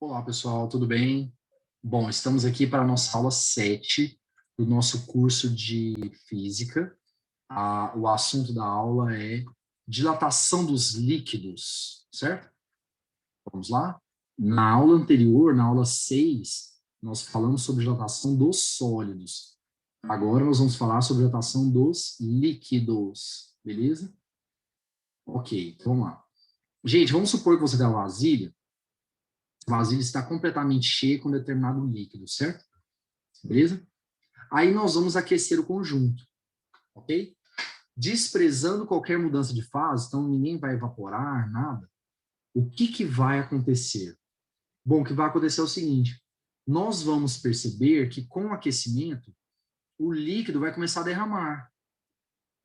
Olá, pessoal, tudo bem? Bom, estamos aqui para a nossa aula 7 do nosso curso de Física. O assunto da aula é dilatação dos líquidos, certo? Vamos lá? Na aula anterior, na aula 6, nós falamos sobre dilatação dos sólidos. Agora nós vamos falar sobre dilatação dos líquidos, beleza? Ok, vamos lá. Gente, vamos supor que você tem uma vasilha. A vasilha está completamente cheia com determinado líquido, certo? Beleza? Aí nós vamos aquecer o conjunto, ok? Desprezando qualquer mudança de fase, então ninguém vai evaporar, nada. O que vai acontecer? Bom, o que vai acontecer é o seguinte, nós vamos perceber que com o aquecimento, o líquido vai começar a derramar.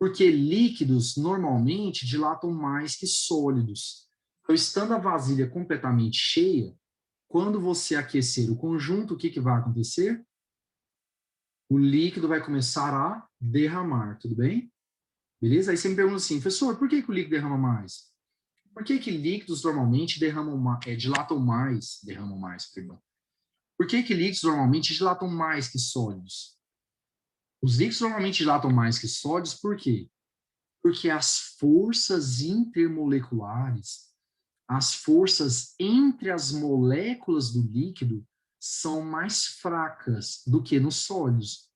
Porque líquidos normalmente dilatam mais que sólidos. Então, estando a vasilha completamente cheia, quando você aquecer o conjunto, o que vai acontecer? O líquido vai começar a derramar, tudo bem? Beleza? Aí você me pergunta assim, professor, por que o líquido derrama mais? Por que líquidos normalmente derramam mais, perdão. Por que líquidos normalmente dilatam mais que sólidos? Os líquidos normalmente dilatam mais que sólidos, por quê? Porque as forças intermoleculares, as forças entre as moléculas do líquido são mais fracas do que nos sólidos.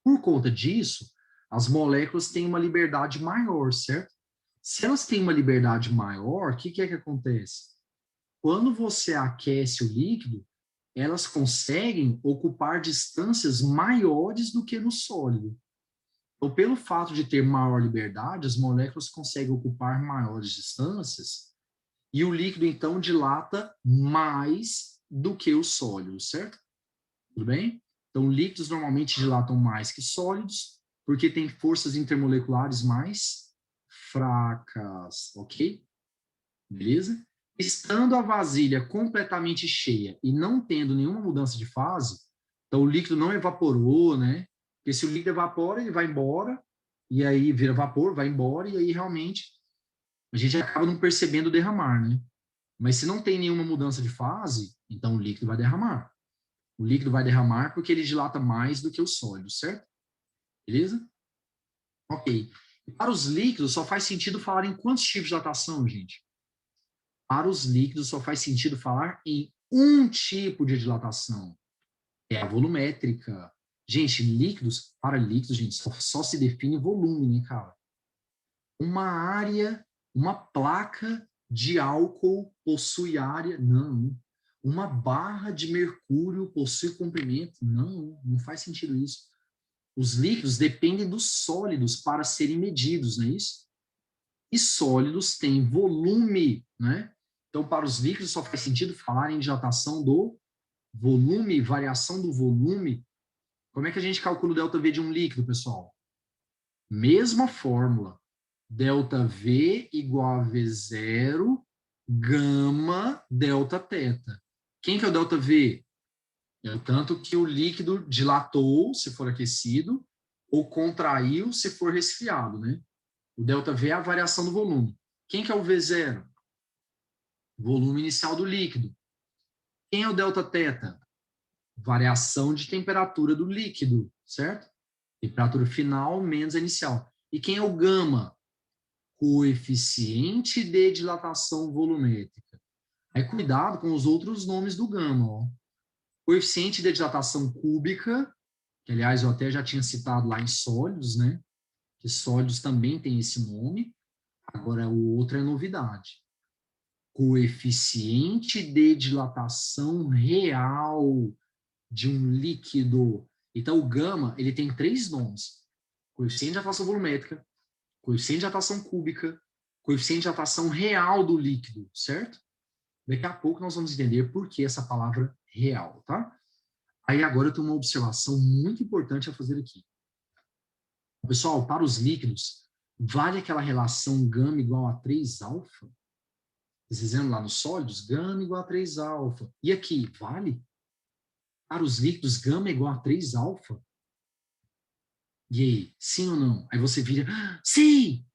Por conta disso, as moléculas têm uma liberdade maior, certo? Se elas têm uma liberdade maior, o que é que acontece? Quando você aquece o líquido, elas conseguem ocupar distâncias maiores do que no sólido. Então, pelo fato de ter maior liberdade, as moléculas conseguem ocupar maiores distâncias e o líquido, então, dilata mais do que o sólido, certo? Tudo bem? Então, líquidos normalmente dilatam mais que sólidos, porque têm forças intermoleculares mais fracas, ok? Beleza? Estando a vasilha completamente cheia e não tendo nenhuma mudança de fase, então o líquido não evaporou, né? Porque se o líquido evapora, ele vai embora, e aí vira vapor, vai embora, e aí realmente a gente acaba não percebendo o derramar, né? Mas se não tem nenhuma mudança de fase, então o líquido vai derramar. O líquido vai derramar porque ele dilata mais do que o sólido, certo? Beleza? Ok. E para os líquidos, só faz sentido falar em quantos tipos de dilatação, gente? Para os líquidos, só faz sentido falar em um tipo de dilatação, que é a volumétrica. Gente, para líquidos, gente, só se define volume, né, cara? Uma área, uma placa de álcool possui área? Não. Uma barra de mercúrio possui comprimento? Não, não faz sentido isso. Os líquidos dependem dos sólidos para serem medidos, não é isso? E sólidos têm volume, né? Então, para os líquidos só faz sentido falar em dilatação do volume, variação do volume. Como é que a gente calcula o ΔV de um líquido, pessoal? Mesma fórmula. ΔV igual a V0, gama, delta teta. Quem que é o ΔV? É o tanto que o líquido dilatou, se for aquecido, ou contraiu, se for resfriado, né? O ΔV é a variação do volume. Quem que é o V0? Volume inicial do líquido. Quem é o delta teta? Variação de temperatura do líquido, certo? Temperatura final menos a inicial. E quem é o gama? Coeficiente de dilatação volumétrica. Aí cuidado com os outros nomes do gama, ó. Coeficiente de dilatação cúbica, que aliás eu até já tinha citado lá em sólidos, né? Que sólidos também tem esse nome. Agora o outro é novidade. Coeficiente de dilatação real de um líquido. Então, o gama, ele tem três nomes. Coeficiente de dilatação volumétrica, coeficiente de dilatação cúbica, coeficiente de dilatação real do líquido, certo? Daqui a pouco nós vamos entender por que essa palavra real, tá? Aí agora eu tenho uma observação muito importante a fazer aqui. Pessoal, para os líquidos, vale aquela relação gama igual a 3 alfa? Vocês lembram lá nos sólidos? Gama igual a 3 alfa. E aqui, vale? Para os líquidos, gama é igual a 3 alfa? E aí, sim ou não? Aí você vira, sim!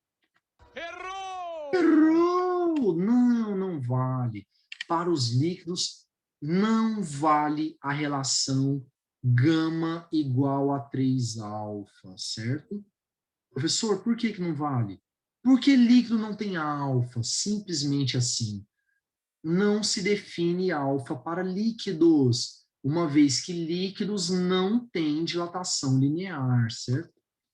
Errou! Errou! Não, não vale. Para os líquidos, não vale a relação gama igual a 3-alfa, certo? Professor, por que não vale? Porque líquido não tem alfa, simplesmente assim. Não se define alfa para líquidos, uma vez que líquidos não têm dilatação linear, certo?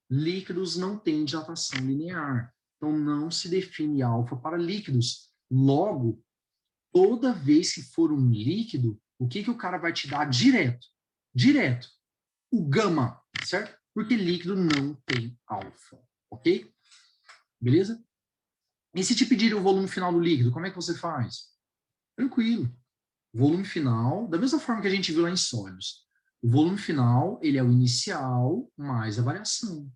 Líquidos não têm dilatação linear. Então, não se define alfa para líquidos. Logo, toda vez que for um líquido, o que o cara vai te dar direto? Direto. O gama, certo? Porque líquido não tem alfa, ok? Beleza? E se te pedirem o volume final do líquido, como é que você faz? Tranquilo. Volume final, da mesma forma que a gente viu lá em sólidos. O volume final, ele é o inicial mais a variação.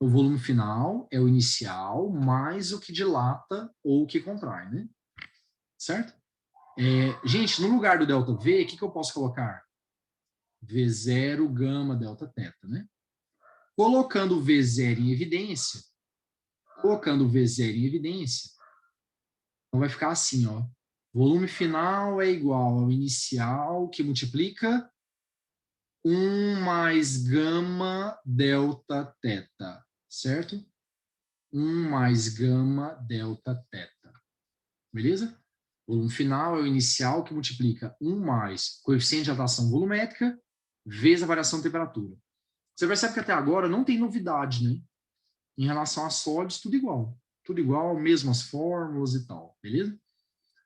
O volume final é o inicial mais o que dilata ou o que contrai, né? Certo? Gente, no lugar do ΔV, o que eu posso colocar? V0 gama delta teta, né? Colocando o V0 em evidência, então vai ficar assim, ó. Volume final é igual ao inicial, que multiplica 1 mais gama delta teta, certo? 1 mais gama delta teta. Beleza? O volume final é o inicial que multiplica 1 mais coeficiente de dilatação volumétrica vezes a variação de temperatura. Você percebe que até agora não tem novidade, né? Em relação a sólidos, tudo igual. Tudo igual, mesmas fórmulas e tal, beleza?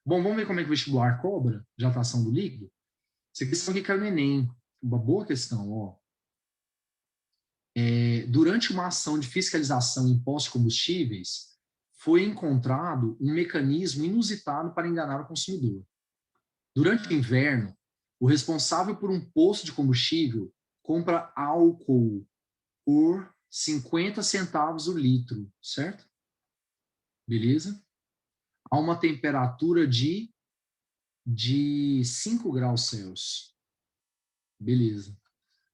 Bom, vamos ver como é que o vestibular cobra dilatação do líquido? Essa questão aqui caiu no Enem. Uma boa questão, ó. Durante uma ação de fiscalização em postos de combustíveis, foi encontrado um mecanismo inusitado para enganar o consumidor. Durante o inverno, o responsável por um posto de combustível compra álcool por 50 centavos o litro, certo? Beleza? A uma temperatura de 5 graus Celsius. Beleza.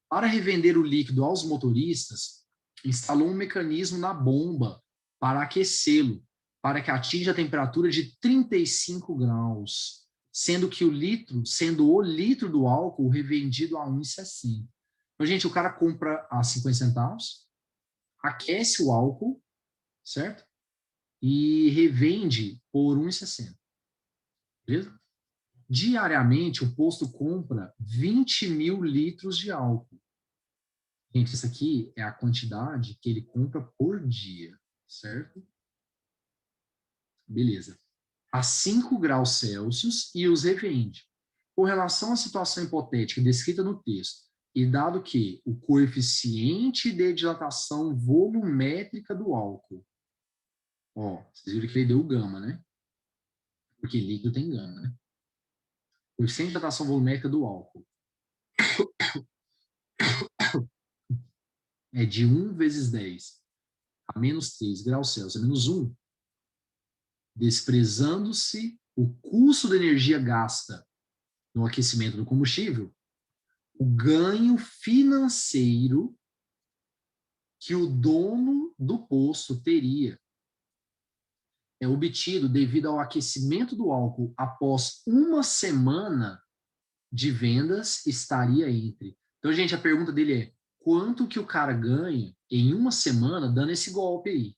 Para revender o líquido aos motoristas, instalou um mecanismo na bomba para aquecê-lo, para que atinja a temperatura de 35 graus, sendo o litro do álcool revendido a 1,60. Então, gente, o cara compra a 50 centavos, aquece o álcool, certo? E revende por 1,60. Beleza? Diariamente, o posto compra 20 mil litros de álcool. Gente, isso aqui é a quantidade que ele compra por dia, certo? Beleza. A 5 graus Celsius e os revende. Com relação à situação hipotética descrita no texto, e dado que o coeficiente de dilatação volumétrica do álcool, ó, vocês viram que ele deu o gama, né? Porque líquido tem gama, né? O coeficiente de dilatação volumétrica do álcool é de 1 vezes 10 a menos 3 graus Celsius, a menos 1, desprezando-se o custo da energia gasta no aquecimento do combustível, o ganho financeiro que o dono do posto teria é obtido devido ao aquecimento do álcool após uma semana de vendas estaria entre. Então, gente, a pergunta dele é: quanto que o cara ganha em uma semana dando esse golpe aí?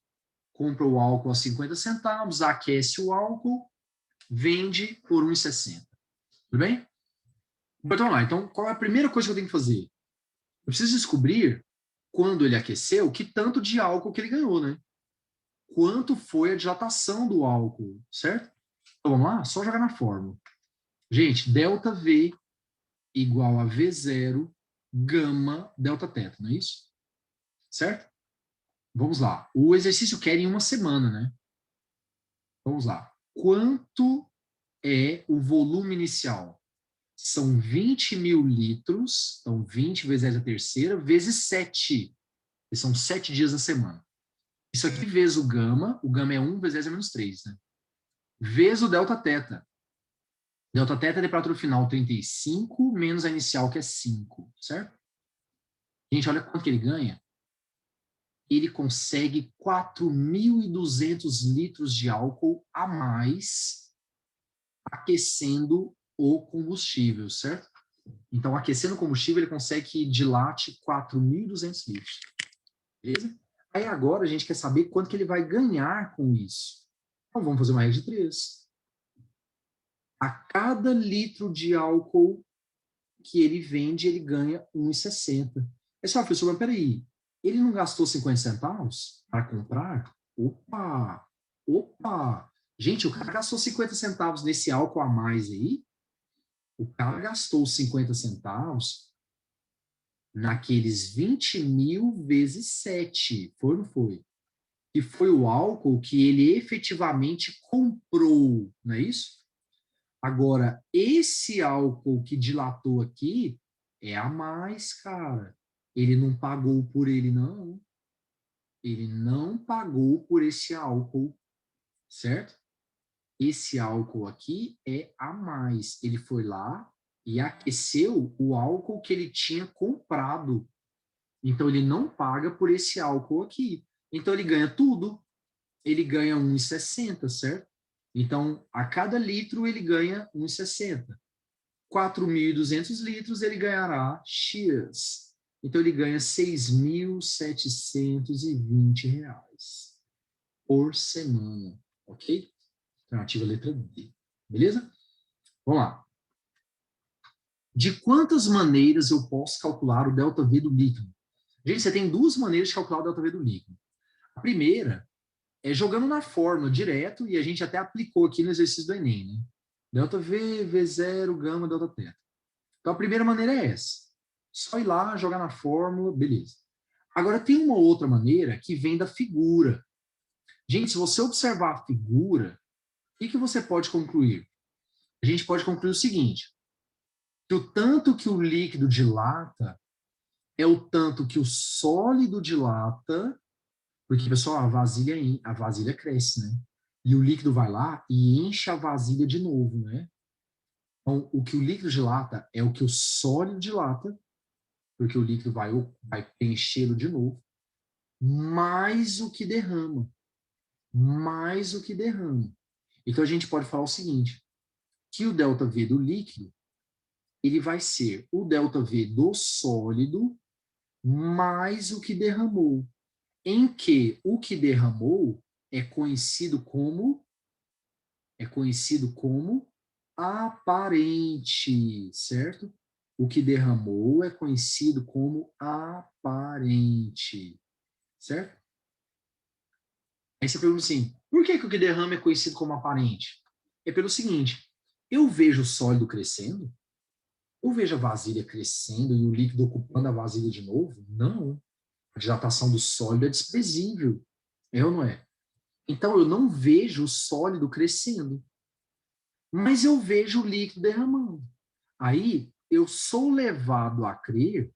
Compra o álcool a 50 centavos, aquece o álcool, vende por 1,60. Tudo bem? Então, vamos lá. Então, qual é a primeira coisa que eu tenho que fazer? Eu preciso descobrir, quando ele aqueceu, que tanto de álcool que ele ganhou, né? Quanto foi a dilatação do álcool, certo? Então, vamos lá? Só jogar na fórmula. Gente, delta V igual a V0 gama delta teta, não é isso? Certo? Vamos lá. O exercício quer em uma semana, né? Vamos lá. Quanto é o volume inicial? São 20 mil litros, então 20 vezes 10 a terceira, vezes 7. Que são 7 dias da semana. Isso aqui vezes o gama é 1 vezes 10 a menos 3, né? Vezes o delta teta. Delta teta é a temperatura final 35, menos a inicial, que é 5, certo? Gente, olha quanto que ele ganha. Ele consegue 4.200 litros de álcool a mais aquecendo o combustível, certo? Então, aquecendo o combustível, ele consegue que dilate 4.200 litros. Beleza? Aí agora a gente quer saber quanto que ele vai ganhar com isso. Então, vamos fazer uma regra de 3. A cada litro de álcool que ele vende, ele ganha 1,60. Aí você fala, professor, mas peraí, ele não gastou 50 centavos para comprar? Opa! Opa! Gente, o cara gastou 50 centavos nesse álcool a mais aí. O cara gastou 50 centavos naqueles 20 mil vezes 7. Foi ou não foi? Que foi o álcool que ele efetivamente comprou, não é isso? Agora, esse álcool que dilatou aqui é a mais, cara. Ele não pagou por ele, não. Ele não pagou por esse álcool, certo? Esse álcool aqui é a mais. Ele foi lá e aqueceu o álcool que ele tinha comprado. Então, ele não paga por esse álcool aqui. Então, ele ganha tudo. Ele ganha 1,60, certo? Então, a cada litro, ele ganha 1,60. 4.200 litros, ele ganhará X. Então, ele ganha R$ 6.720 por semana. Ok? Alternativa letra D. Beleza? Vamos lá. De quantas maneiras eu posso calcular o ΔV do líquido? Gente, você tem duas maneiras de calcular o ΔV do líquido. A primeira é jogando na fórmula direto, e a gente até aplicou aqui no exercício do Enem, né? ΔV, V0, gama, ΔT. Então, a primeira maneira é essa. Só ir lá, jogar na fórmula, beleza. Agora, tem uma outra maneira que vem da figura. Gente, se você observar a figura, o que você pode concluir? A gente pode concluir o seguinte, que o tanto que o líquido dilata é o tanto que o sólido dilata, porque, pessoal, a vasilha cresce, né? E o líquido vai lá e enche a vasilha de novo, né? Então, o que o líquido dilata é o que o sólido dilata, porque o líquido vai preenchê-lo de novo, mais o que derrama. Mais o que derrama. Então, a gente pode falar o seguinte, que o ΔV do líquido, ele vai ser o ΔV do sólido mais o que derramou, em que o que derramou é conhecido como aparente, certo? O que derramou é conhecido como aparente, certo? Aí você pergunta assim, por que o que derrama é conhecido como aparente? É pelo seguinte, eu vejo o sólido crescendo, eu vejo a vasilha crescendo e o líquido ocupando a vasilha de novo? Não. A dilatação do sólido é desprezível. É ou não é? Então, eu não vejo o sólido crescendo, mas eu vejo o líquido derramando. Aí, eu sou levado a crer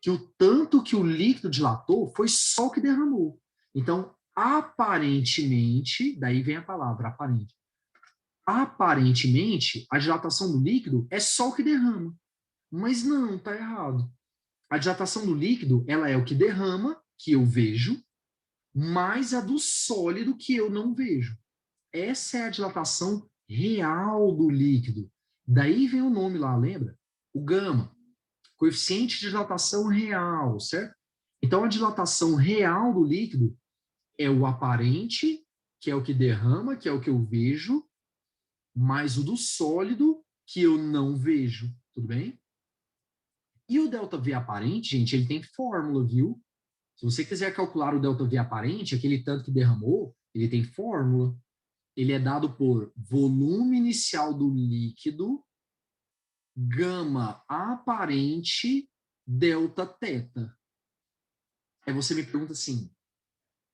que o tanto que o líquido dilatou foi só o que derramou. Então, aparentemente, daí vem a palavra aparente. Aparentemente, a dilatação do líquido é só o que derrama. Mas não, está errado. A dilatação do líquido, ela é o que derrama, que eu vejo, mais a do sólido que eu não vejo. Essa é a dilatação real do líquido. Daí vem o nome lá, lembra? O gama, coeficiente de dilatação real, certo? Então, a dilatação real do líquido é o aparente, que é o que derrama, que é o que eu vejo, mais o do sólido, que eu não vejo. Tudo bem? E o ΔV aparente, gente, ele tem fórmula, viu? Se você quiser calcular o ΔV aparente, aquele tanto que derramou, ele tem fórmula. Ele é dado por volume inicial do líquido, gama aparente, delta teta. Aí você me pergunta assim,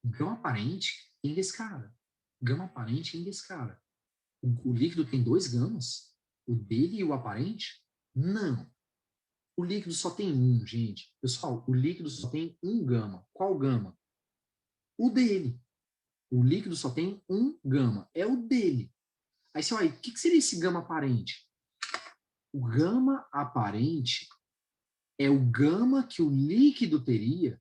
gama aparente? Quem é esse cara? Gama aparente? Quem é esse cara? O líquido tem dois gamas? O dele e o aparente? Não. O líquido só tem um, gente. Pessoal, o líquido só tem um gama. Qual gama? O dele. O líquido só tem um gama. É o dele. Aí você vai, o que seria esse gama aparente? O gama aparente é o gama que o líquido teria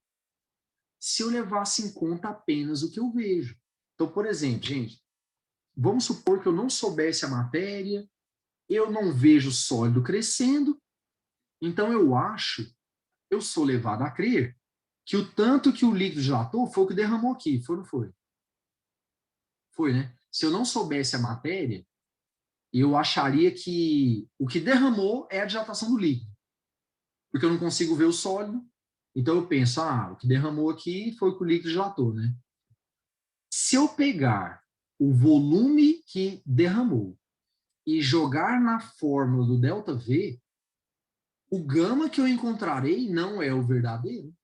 se eu levasse em conta apenas o que eu vejo. Então, por exemplo, gente, vamos supor que eu não soubesse a matéria eu não vejo sólido crescendo, então eu sou levado a crer que o tanto que o líquido dilatou foi o que derramou aqui, foi ou não foi? Foi, né? Se eu não soubesse a matéria, eu acharia que o que derramou é a dilatação do líquido, porque eu não consigo ver o sólido, então eu penso, o que derramou aqui foi o que o líquido dilatou, né? Se eu pegar o volume que derramou e jogar na fórmula do ΔV, o gama que eu encontrarei não é o verdadeiro.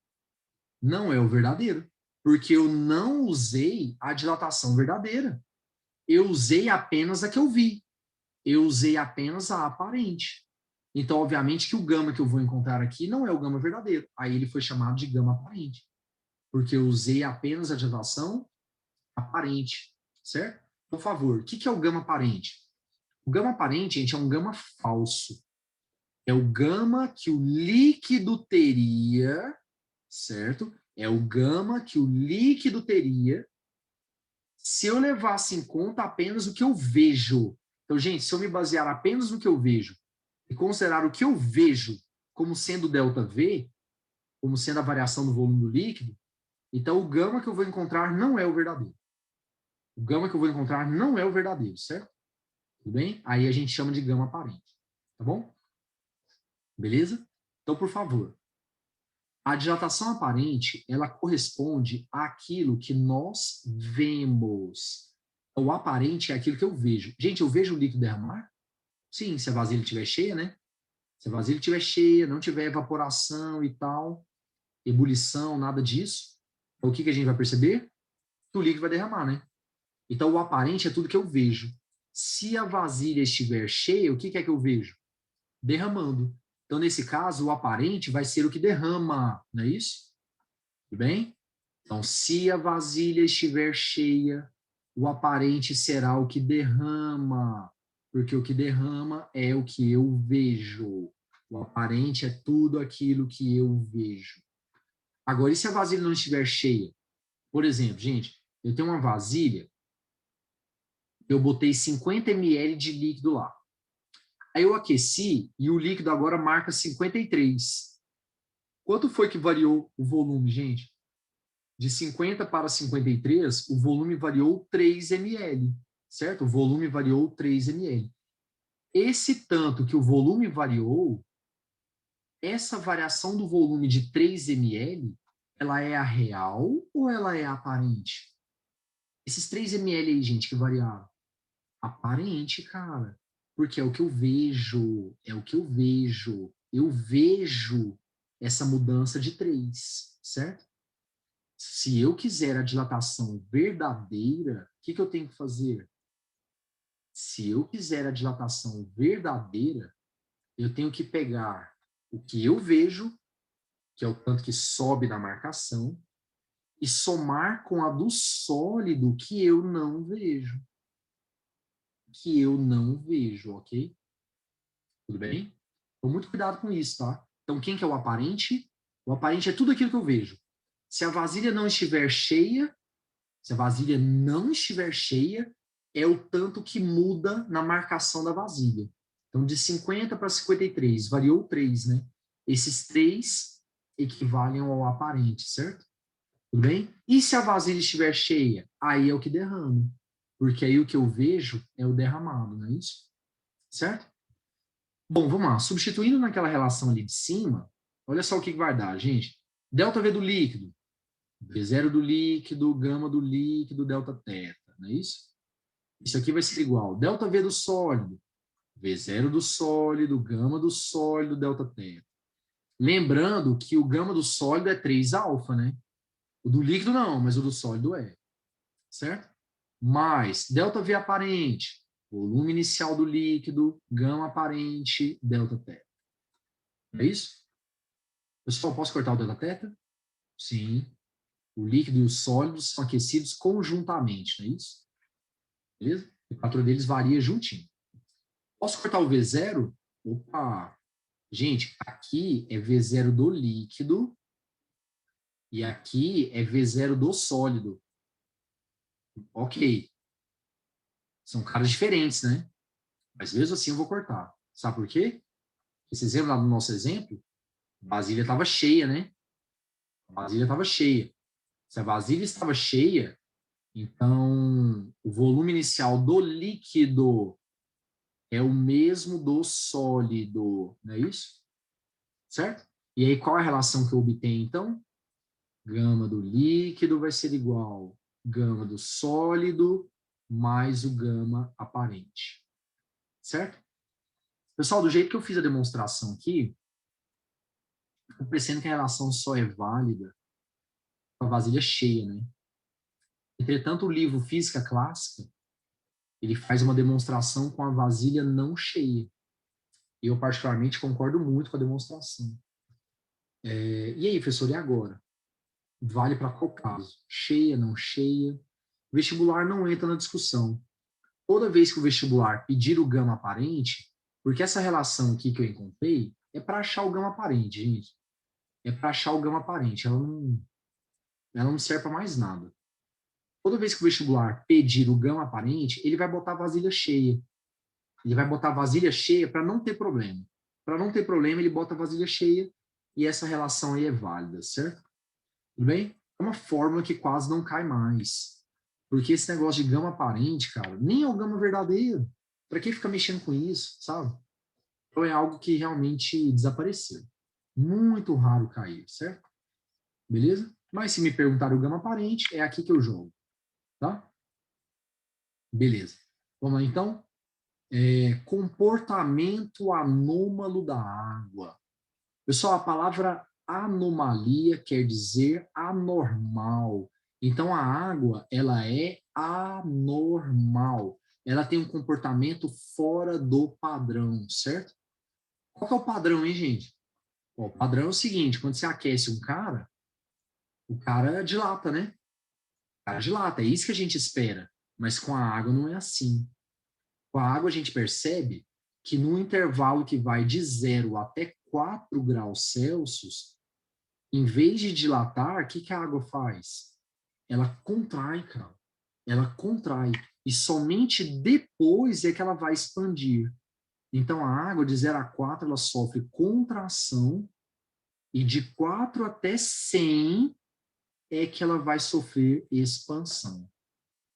Não é o verdadeiro. Porque eu não usei a dilatação verdadeira. Eu usei apenas a que eu vi. Eu usei apenas a aparente. Então, obviamente, que o gama que eu vou encontrar aqui não é o gama verdadeiro. Aí ele foi chamado de gama aparente. Porque eu usei apenas a dilatação aparente. Certo? Por favor, o que é o gama aparente? O gama aparente, gente, é um gama falso. É o gama que o líquido teria, certo? É o gama que o líquido teria se eu levasse em conta apenas o que eu vejo. Então, gente, se eu me basear apenas no que eu vejo e considerar o que eu vejo como sendo ΔV, como sendo a variação do volume do líquido, então o gama que eu vou encontrar não é o verdadeiro. O gama que eu vou encontrar não é o verdadeiro, certo? Tudo bem? Aí a gente chama de gama aparente. Tá bom? Beleza? Então, por favor, a dilatação aparente, ela corresponde àquilo que nós vemos. O aparente é aquilo que eu vejo. Gente, eu vejo o líquido derramar? Sim, se a vasilha estiver cheia, né? Se a vasilha estiver cheia, não tiver evaporação e tal, ebulição, nada disso, o que a gente vai perceber? Que o líquido vai derramar, né? Então, o aparente é tudo que eu vejo. Se a vasilha estiver cheia, o que é que eu vejo? Derramando. Então, nesse caso, o aparente vai ser o que derrama, não é isso? Tudo bem? Então, se a vasilha estiver cheia, o aparente será o que derrama, porque o que derrama é o que eu vejo. O aparente é tudo aquilo que eu vejo. Agora, e se a vasilha não estiver cheia? Por exemplo, gente, eu tenho uma vasilha, eu botei 50 ml de líquido lá. Aí eu aqueci e o líquido agora marca 53. Quanto foi que variou o volume, gente? De 50 para 53, o volume variou 3 ml, certo? O volume variou 3 ml. Esse tanto que o volume variou, essa variação do volume de 3 ml, ela é a real ou ela é a aparente? Esses 3 ml aí, gente, que variaram. Aparente, cara. Porque é o que eu vejo, é o que eu vejo. Eu vejo essa mudança de 3, certo? Se eu quiser a dilatação verdadeira, o que eu tenho que fazer? Se eu quiser a dilatação verdadeira, eu tenho que pegar o que eu vejo, que é o tanto que sobe na marcação, e somar com a do sólido que eu não vejo. Que eu não vejo, ok? Tudo bem? Então, muito cuidado com isso, tá? Então, quem que é o aparente? O aparente é tudo aquilo que eu vejo. Se a vasilha não estiver cheia, se a vasilha não estiver cheia, é o tanto que muda na marcação da vasilha. Então, de 50 para 53, variou 3, né? Esses 3 equivalem ao aparente, certo? Tudo bem? E se a vasilha estiver cheia? Aí é o que derrama. Porque aí o que eu vejo é o derramado, não é isso? Certo? Bom, vamos lá. Substituindo naquela relação ali de cima, olha só o que vai dar, gente. ΔV do líquido. V0 do líquido, gama do líquido, delta teta, não é isso? Isso aqui vai ser igual ΔV do sólido, V0 do sólido, gama do sólido, delta teta. Lembrando que o gama do sólido é 3 alfa, né? O do líquido não, mas o do sólido é. Certo? Mais ΔV aparente, volume inicial do líquido, gama aparente, delta teta. É isso? Pessoal, posso cortar o delta teta? Sim. O líquido e o sólido são aquecidos conjuntamente, não é isso? Beleza? A temperatura deles varia juntinho. Posso cortar o V0? Opa! Gente, aqui é V0 do líquido e aqui é V0 do sólido. Ok. São caras diferentes, né? Mas mesmo assim eu vou cortar. Sabe por quê? Esse exemplo lá do nosso exemplo, a vasilha estava cheia, né? A vasilha estava cheia. Se a vasilha estava cheia, então o volume inicial do líquido é o mesmo do sólido, não é isso? Certo? E aí qual é a relação que eu obtenho, então? Gama do líquido vai ser igual gama do sólido mais o gama aparente. Certo? Pessoal, do jeito que eu fiz a demonstração aqui, fica parecendo que a relação só é válida com a vasilha cheia, né? Entretanto, o livro Física Clássica, ele faz uma demonstração com a vasilha não cheia. E eu, particularmente, concordo muito com a demonstração. E aí, professor, e agora? Vale para qual caso? Cheia, não cheia? O vestibular não entra na discussão. Toda vez que o vestibular pedir o gama aparente, porque essa relação aqui que eu encontrei é para achar o gama aparente, gente. É para achar o gama aparente. Ela não serve para mais nada. Toda vez que o vestibular pedir o gama aparente, ele vai botar vasilha cheia. Ele vai botar vasilha cheia para não ter problema. Para não ter problema, ele bota vasilha cheia e essa relação aí é válida, certo? Tudo bem? É uma fórmula que quase não cai mais. Porque esse negócio de gama aparente, cara, nem é o gama verdadeiro. Para que ficar mexendo com isso, sabe? Então é algo que realmente desapareceu. Muito raro cair, certo? Beleza? Mas se me perguntar o gama aparente, é aqui que eu jogo, tá? Beleza. Vamos lá, então? Comportamento anômalo da água. Pessoal, a palavra anomalia quer dizer anormal. Então, a água, ela é anormal. Ela tem um comportamento fora do padrão, certo? Qual que é o padrão, hein, gente? O padrão é o seguinte, quando você aquece um cara, o cara dilata, né? O cara dilata, é isso que a gente espera. Mas com a água não é assim. Com a água a gente percebe que no intervalo que vai de 0 até 4 graus Celsius, em vez de dilatar, o que, que a água faz? Ela contrai, cara. Ela contrai. E somente depois é que ela vai expandir. Então, a água de 0 a 4, ela sofre contração e de 4 até 100 é que ela vai sofrer expansão.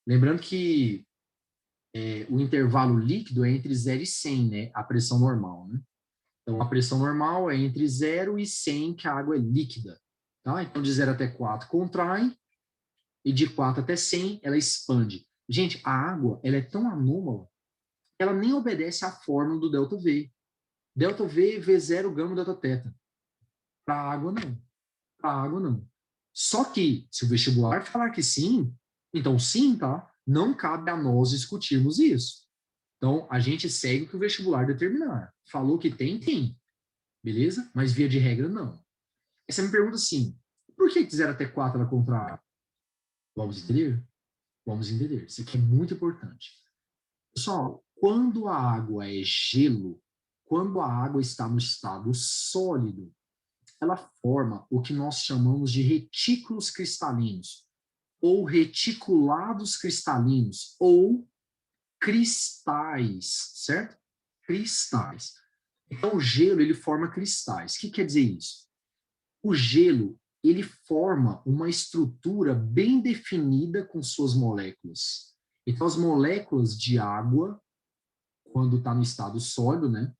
Lembrando que o intervalo líquido é entre 0 e 100, né? A pressão normal, né? Então, a pressão normal é entre 0 e 100, que a água é líquida. Tá? Então, de 0 até 4 contrai, e de 4 até 100 ela expande. Gente, a água ela é tão anômala que ela nem obedece à fórmula do ΔV. ΔV, V0, gama, delta teta. Para a água, não. Para a água, não. Só que, se o vestibular falar que sim, então sim, tá? Não cabe a nós discutirmos isso. Então, a gente segue o que o vestibular determinar. Falou que tem, tem. Beleza? Mas via de regra, não. Aí você me pergunta assim, por que de 0 até 4 ela contrai? Vamos entender? Vamos entender. Isso aqui é muito importante. Pessoal, quando a água é gelo, quando a água está no estado sólido, ela forma o que nós chamamos de retículos cristalinos, ou reticulados cristalinos, ou cristais, certo? Cristais. Então, o gelo, ele forma cristais. O que quer dizer isso? O gelo, ele forma uma estrutura bem definida com suas moléculas. Então, as moléculas de água, quando está no estado sólido, né,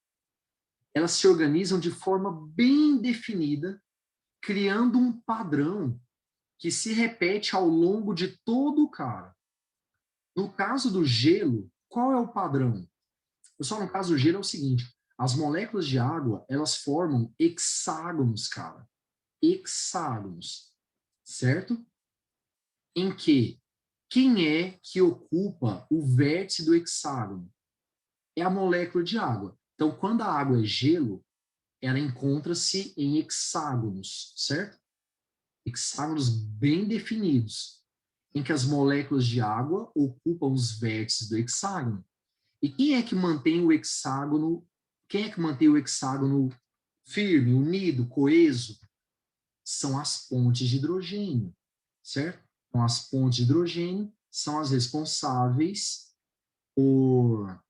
elas se organizam de forma bem definida, criando um padrão que se repete ao longo de todo o cara. No caso do gelo, qual é o padrão? Pessoal, no caso do gelo é o seguinte, as moléculas de água, elas formam hexágonos, cara. Hexágonos, certo? Em que quem é que ocupa o vértice do hexágono? É a molécula de água. Então, quando a água é gelo, ela encontra-se em hexágonos, certo? Hexágonos bem definidos, em que as moléculas de água ocupam os vértices do hexágono. E quem é que mantém o hexágono? Quem é que mantém o hexágono firme, unido, coeso? São as pontes de hidrogênio, certo? Então, as pontes de hidrogênio são as responsáveis por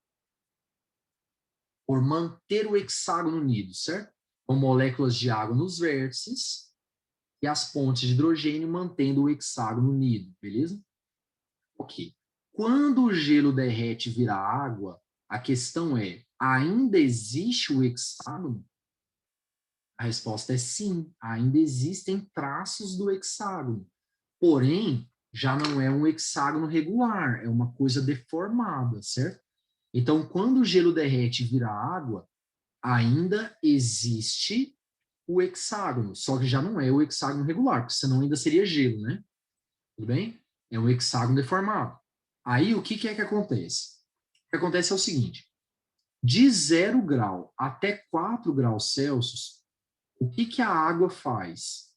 por manter o hexágono unido, certo? Com moléculas de água nos vértices e as pontes de hidrogênio mantendo o hexágono unido, beleza? Ok. Quando o gelo derrete e vira água, a questão é, ainda existe o hexágono? A resposta é sim, ainda existem traços do hexágono. Porém, já não é um hexágono regular, é uma coisa deformada, certo? Então, quando o gelo derrete e vira água, ainda existe o hexágono, só que já não é o hexágono regular, porque senão ainda seria gelo, né? Tudo bem? É um hexágono deformado. Aí, o que é que acontece? O que acontece é o seguinte, de 0 grau até 4 graus Celsius, o que a água faz?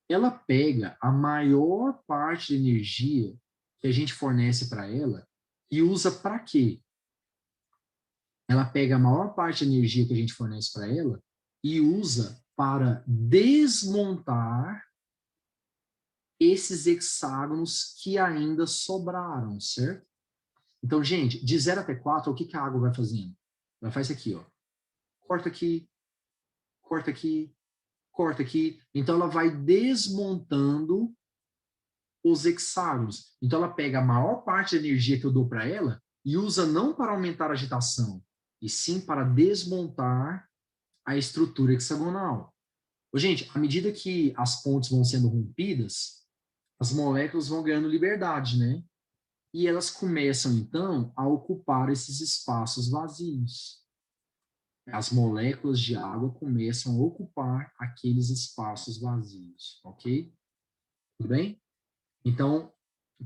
Ela pega a maior parte da energia que a gente fornece para ela e usa para quê? Ela pega a maior parte da energia que a gente fornece para ela e usa para desmontar esses hexágonos que ainda sobraram, certo? Então, gente, de 0 até 4, o que a água vai fazendo? Ela faz isso aqui, ó. Corta aqui, corta aqui, corta aqui. Então, ela vai desmontando os hexágonos. Então, ela pega a maior parte da energia que eu dou para ela e usa não para aumentar a agitação, e sim para desmontar a estrutura hexagonal. Gente, à medida que as pontes vão sendo rompidas, as moléculas vão ganhando liberdade, né? E elas começam, então, a ocupar esses espaços vazios. As moléculas de água começam a ocupar aqueles espaços vazios, ok? Tudo bem? Então,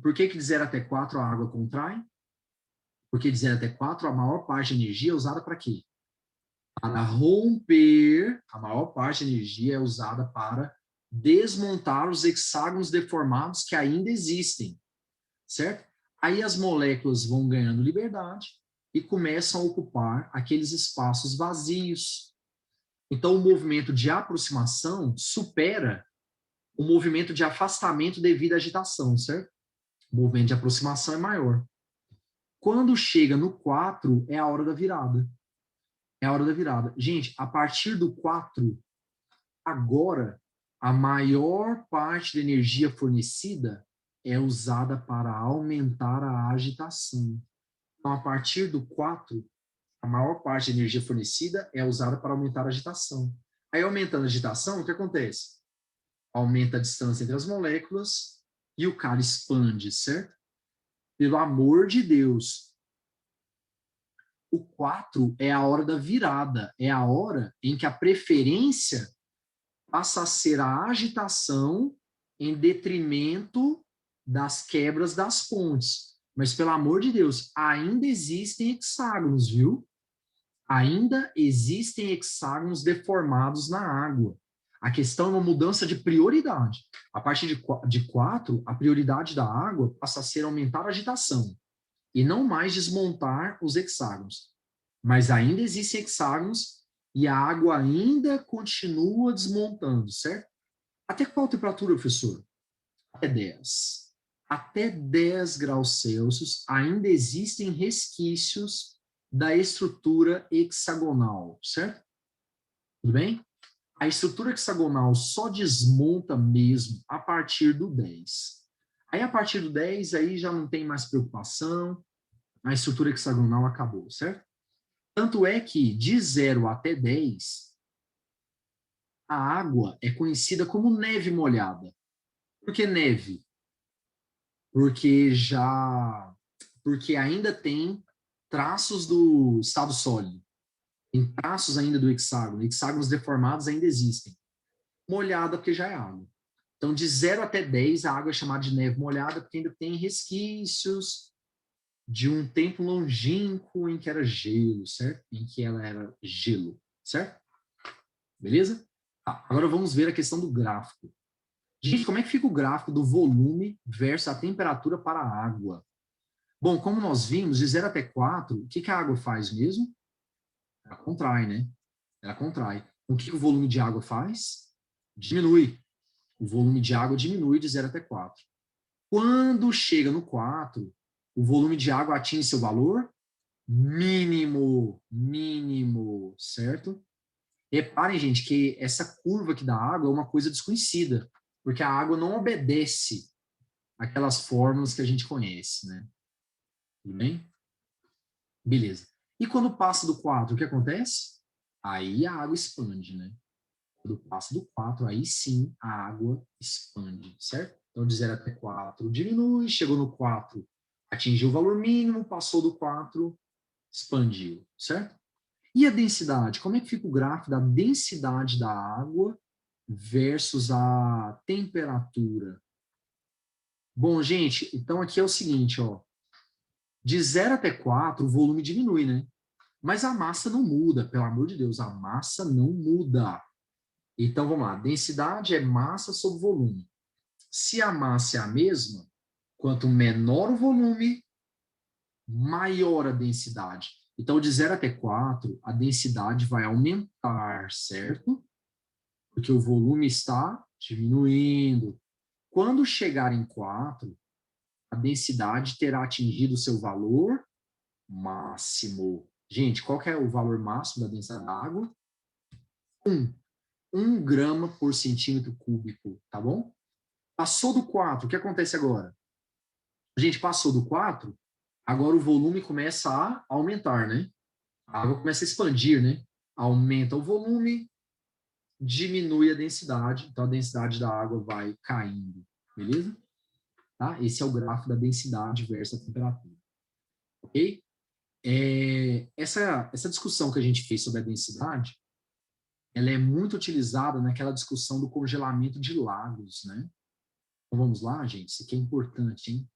por que de 0 até 4 a água contrai? Porque de 0 até 4 a maior parte da energia é usada para quê? Para romper, a maior parte da energia é usada para desmontar os hexágonos deformados que ainda existem, certo? Aí as moléculas vão ganhando liberdade e começam a ocupar aqueles espaços vazios. Então, o movimento de aproximação supera o movimento de afastamento devido à agitação, certo? O movimento de aproximação é maior. Quando chega no 4, é a hora da virada. É a hora da virada. Gente, a partir do 4, agora, a maior parte da energia fornecida é usada para aumentar a agitação. Então, a partir do 4, a maior parte da energia fornecida é usada para aumentar a agitação. Aí, aumentando a agitação, o que acontece? Aumenta a distância entre as moléculas e o cara expande, certo? Pelo amor de Deus. O 4 é a hora da virada, é a hora em que a preferência passa a ser a agitação em detrimento das quebras das pontes. Mas, pelo amor de Deus, ainda existem hexágonos, viu? Ainda existem hexágonos deformados na água. A questão é uma mudança de prioridade. A partir de 4, a prioridade da água passa a ser aumentar a agitação e não mais desmontar os hexágonos. Mas ainda existem hexágonos e a água ainda continua desmontando, certo? Até qual temperatura, professor? Até 10. Até 10 graus Celsius ainda existem resquícios da estrutura hexagonal, certo? Tudo bem? A estrutura hexagonal só desmonta mesmo a partir do 10. Aí, a partir do 10, aí já não tem mais preocupação, a estrutura hexagonal acabou, certo? Tanto é que, de 0 até 10, a água é conhecida como neve molhada. Por que neve? Porque ainda tem traços do estado sólido, tem traços ainda do hexágono, hexágonos deformados ainda existem. Molhada porque já é água. Então, de 0 até 10, a água é chamada de neve molhada porque ainda tem resquícios de um tempo longínquo em que era gelo, certo? Em que ela era gelo, certo? Beleza? Tá, agora vamos ver a questão do gráfico. Gente, como é que fica o gráfico do volume versus a temperatura para a água? Bom, como nós vimos, de 0 até 4, o que a água faz mesmo? Ela contrai, né? Ela contrai. O que o volume de água faz? Diminui. O volume de água diminui de 0 até 4. Quando chega no 4, o volume de água atinge seu valor mínimo. Mínimo. certo? Reparem, gente, que essa curva aqui da água é uma coisa desconhecida, porque a água não obedece aquelas fórmulas que a gente conhece, né? Tudo bem? Beleza. E quando passa do 4, o que acontece? Aí a água expande, né? Quando passa do 4, aí sim a água expande, certo? Então, de 0 até 4 diminui, chegou no 4, atingiu o valor mínimo, passou do 4, expandiu, certo? E a densidade? Como é que fica o gráfico da densidade da água versus a temperatura? Bom, gente, então aqui é o seguinte, ó. De 0 até 4, o volume diminui, né? Mas a massa não muda, pelo amor de Deus, a massa não muda. Então, vamos lá, densidade é massa sobre volume. Se a massa é a mesma, quanto menor o volume, maior a densidade. Então, de 0 até 4, a densidade vai aumentar, certo? Porque o volume está diminuindo. Quando chegar em 4, a densidade terá atingido o seu valor máximo. Gente, qual que é o valor máximo da densidade da água? 1. 1 grama por centímetro cúbico, tá bom? Passou do 4, o que acontece agora? A gente passou do 4, agora o volume começa a aumentar, né? A água começa a expandir, né? Aumenta o volume, diminui a densidade, então a densidade da água vai caindo, beleza? Tá? Esse é o gráfico da densidade versus a temperatura, ok? Essa discussão que a gente fez sobre a densidade, ela é muito utilizada naquela discussão do congelamento de lagos, né? Então vamos lá, gente, isso aqui é importante, hein?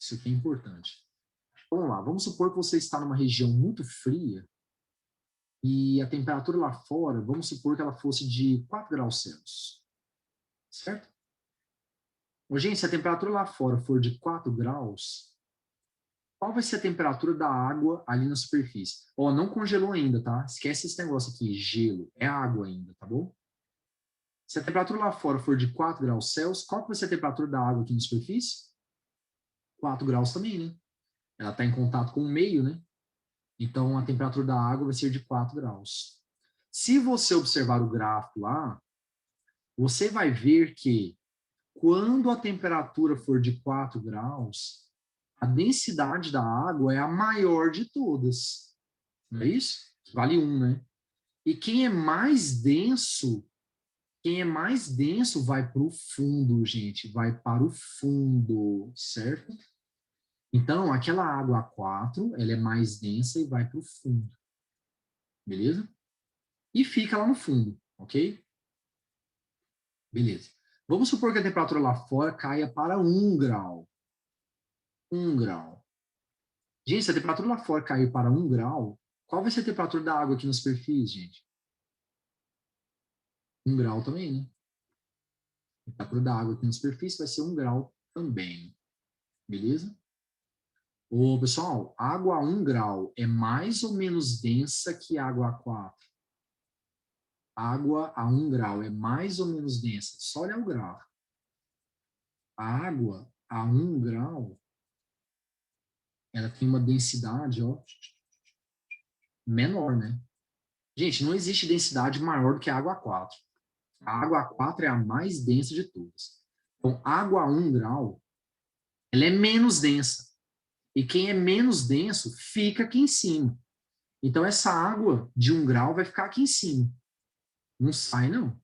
Isso aqui é importante. Vamos lá, vamos supor que você está numa região muito fria e a temperatura lá fora, vamos supor que ela fosse de 4 graus Celsius, certo? Ô, gente, se a temperatura lá fora for de 4 graus, qual vai ser a temperatura da água ali na superfície? Ó, não congelou ainda, tá? Esquece esse negócio aqui, gelo. É água ainda, tá bom? Se a temperatura lá fora for de 4 graus Celsius, qual vai ser a temperatura da água aqui na superfície? 4 graus também, né? Ela está em contato com o meio, né? Então, a temperatura da água vai ser de 4 graus. Se você observar o gráfico lá, você vai ver que quando a temperatura for de 4 graus, a densidade da água é a maior de todas. Não é isso? Vale 1, né? E quem é mais denso vai para o fundo, gente, vai para o fundo, certo? Então, aquela água A4, ela é mais densa e vai para o fundo, beleza? E fica lá no fundo, ok? Beleza. Vamos supor que a temperatura lá fora caia para 1 grau. 1 grau. Gente, se a temperatura lá fora cair para 1 grau, qual vai ser a temperatura da água aqui na superfície, gente? 1 grau também, né? A temperatura da água aqui na superfície vai ser 1 grau também. Beleza? Ô, pessoal, água a 1 grau é mais ou menos densa que água a 4? Água a 1 grau é mais ou menos densa. Só olhar o gráfico. A água a 1 grau, ela tem uma densidade, ó, menor, né? Gente, não existe densidade maior do que a água a 4. A água a 4 é a mais densa de todas. Então, água a 1 grau, ela é menos densa. E quem é menos denso fica aqui em cima. Então, essa água de 1 grau vai ficar aqui em cima. Não sai, não.